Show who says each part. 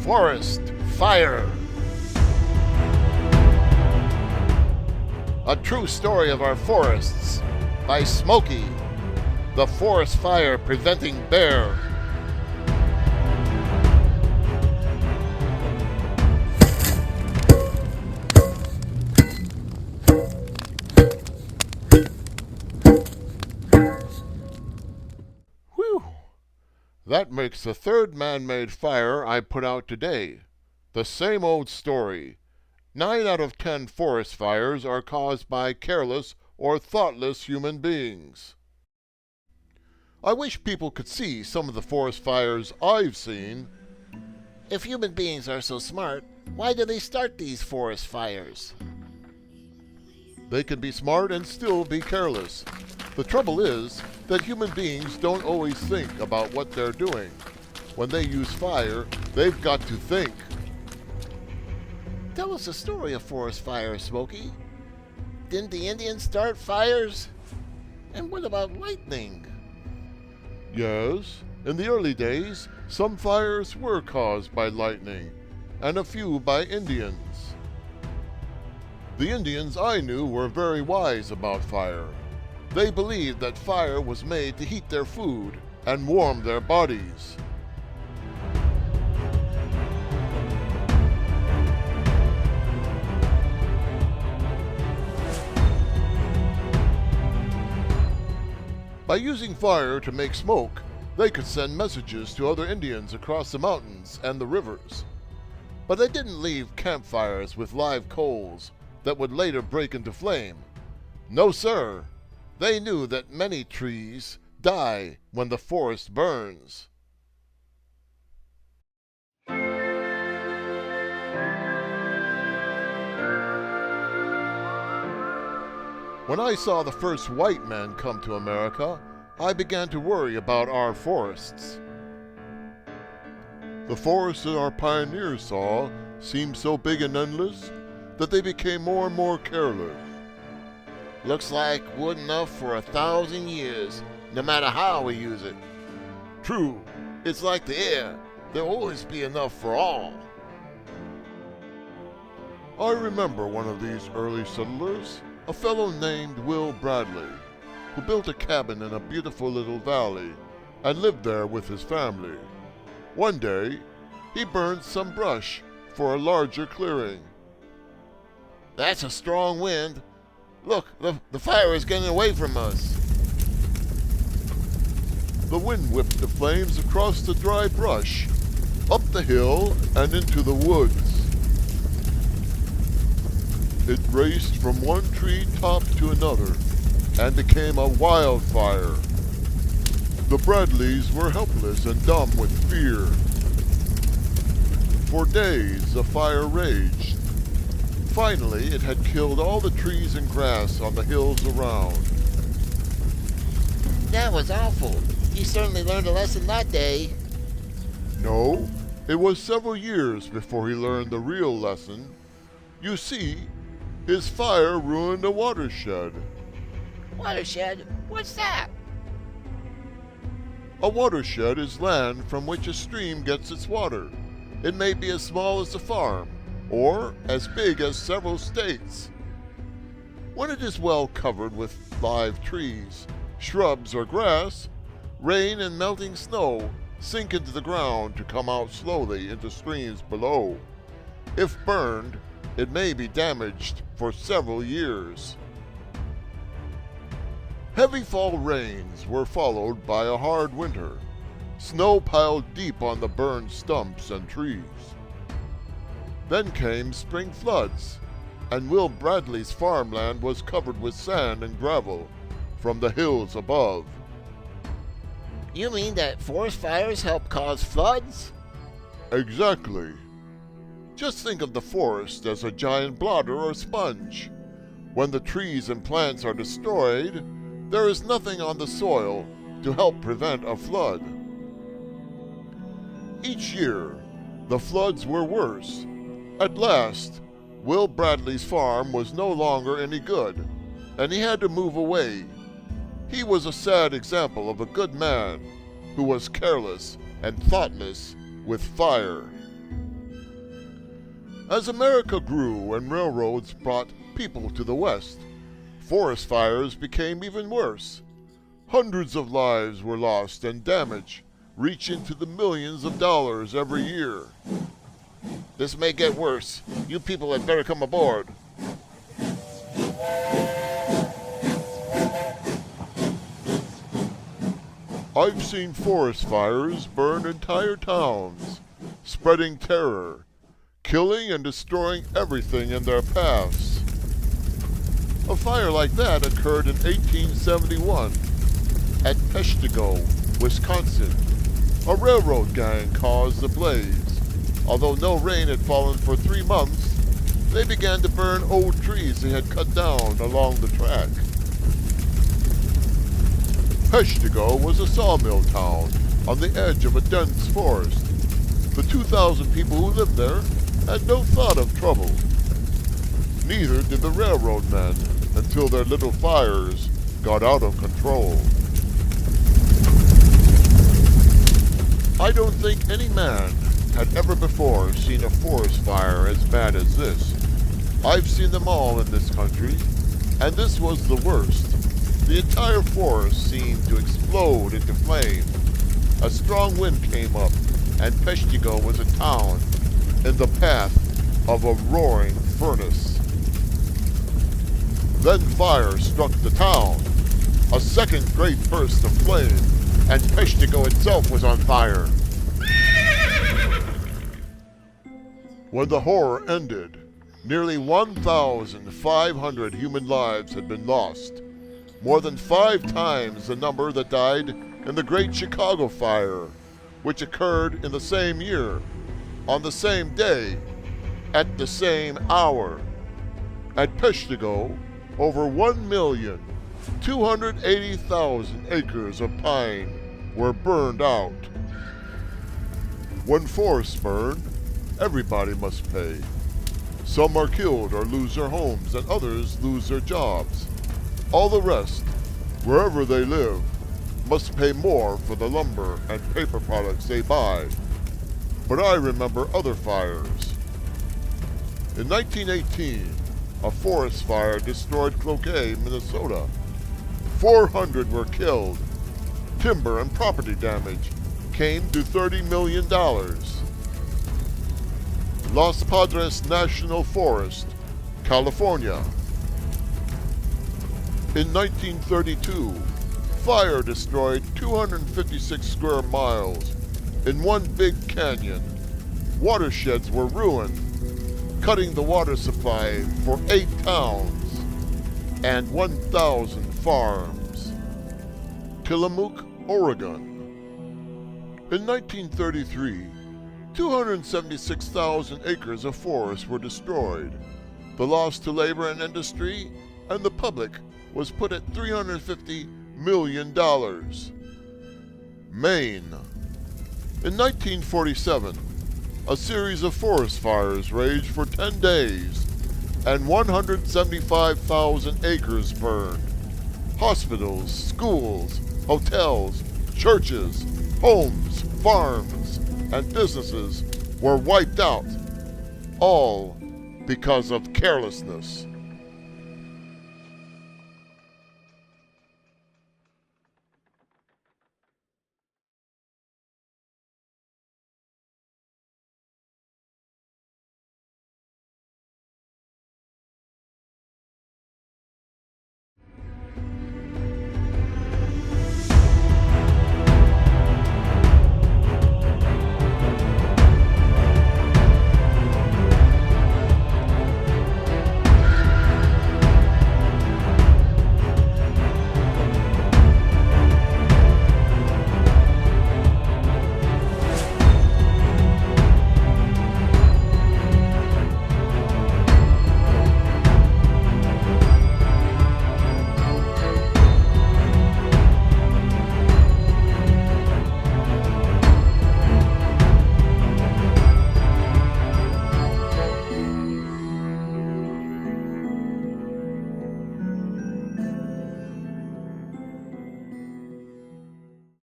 Speaker 1: Forest Fire. A true story of our forests by Smokey, the forest fire preventing bear. Whew! That makes the third man-made fire I put out today. The same old story. 9 out of 10 forest fires are caused by careless or thoughtless human beings. I wish people could see some of the forest fires I've seen.
Speaker 2: If human beings are so smart, why do they start these forest fires?
Speaker 1: They can be smart and still be careless. The trouble is that human beings don't always think about what they're doing. When they use fire, they've got to think.
Speaker 2: Tell us the story of forest fires, Smokey. Didn't the Indians start fires? And what about lightning?
Speaker 1: Yes, in the early days, some fires were caused by lightning, and a few by Indians. The Indians I knew were very wise about fire. They believed that fire was made to heat their food and warm their bodies. By using fire to make smoke, they could send messages to other Indians across the mountains and the rivers. But they didn't leave campfires with live coals that would later break into flame. No, sir. They knew that many trees die when the forest burns. When I saw the first white men come to America, I began to worry about our forests. The forests that our pioneers saw seemed so big and endless that they became more and more careless.
Speaker 2: Looks like wood enough for 1,000 years, no matter how we use it.
Speaker 1: True.
Speaker 2: It's like the air. There'll always be enough for all.
Speaker 1: I remember one of these early settlers, a fellow named Will Bradley, who built a cabin in a beautiful little valley and lived there with his family. One day, he burned some brush for a larger clearing.
Speaker 2: That's a strong wind. Look, the fire is getting away from us.
Speaker 1: The wind whipped the flames across the dry brush, up the hill and into the woods. It raced from one tree top to another and became a wildfire. The Bradleys were helpless and dumb with fear. For days the fire raged. Finally, it had killed all the trees and grass on the hills around.
Speaker 2: That was awful. He certainly learned a lesson that day.
Speaker 1: No, it was several years before he learned the real lesson. You see, his fire ruined a watershed.
Speaker 2: Watershed? What's that?
Speaker 1: A watershed is land from which a stream gets its water. It may be as small as a farm, or as big as several states. When it is well covered with live trees, shrubs, or grass, rain and melting snow sink into the ground to come out slowly into streams below. If burned, it may be damaged for several years. Heavy fall rains were followed by a hard winter. Snow piled deep on the burned stumps and trees. Then came spring floods, and Will Bradley's farmland was covered with sand and gravel from the hills above.
Speaker 2: You mean that forest fires help cause floods?
Speaker 1: Exactly. Just think of the forest as a giant blotter or sponge. When the trees and plants are destroyed, there is nothing on the soil to help prevent a flood. Each year, the floods were worse. At last, Will Bradley's farm was no longer any good, and he had to move away. He was a sad example of a good man who was careless and thoughtless with fire. As America grew and railroads brought people to the West, forest fires became even worse. Hundreds of lives were lost and damage reached into the millions of dollars every year.
Speaker 2: This may get worse. You people had better come aboard.
Speaker 1: I've seen forest fires burn entire towns, spreading terror, killing and destroying everything in their paths. A fire like that occurred in 1871 at Peshtigo, Wisconsin. A railroad gang caused the blaze. Although no rain had fallen for 3 months, they began to burn old trees they had cut down along the track. Peshtigo was a sawmill town on the edge of a dense forest. The 2,000 people who lived there had no thought of trouble. Neither did the railroad men until their little fires got out of control. I don't think any man had ever before seen a forest fire as bad as this. I've seen them all in this country, and this was the worst. The entire forest seemed to explode into flame. A strong wind came up, and Peshtigo was a town in the path of a roaring furnace. Then fire struck the town. A second great burst of flame, and Peshtigo itself was on fire. When the horror ended, nearly 1,500 human lives had been lost, more than 5 times the number that died in the Great Chicago Fire, which occurred in the same year, on the same day, at the same hour. At Peshtigo, over 1,280,000 acres of pine were burned out. When forests burn, everybody must pay. Some are killed or lose their homes, and others lose their jobs. All the rest, wherever they live, must pay more for the lumber and paper products they buy. But I remember other fires. In 1918, a forest fire destroyed Cloquet, Minnesota. 400 were killed. Timber and property damage came to $30 million. Los Padres National Forest, California. In 1932, fire destroyed 256 square miles in one big canyon. Watersheds were ruined, cutting the water supply for 8 towns and 1,000 farms. Tillamook, Oregon. In 1933, 276,000 acres of forest were destroyed. The loss to labor and industry and the public was put at $350 million. Maine. In 1947, a series of forest fires raged for 10 days, and 175,000 acres burned. Hospitals, schools, hotels, churches, homes, farms, and businesses were wiped out, all because of carelessness.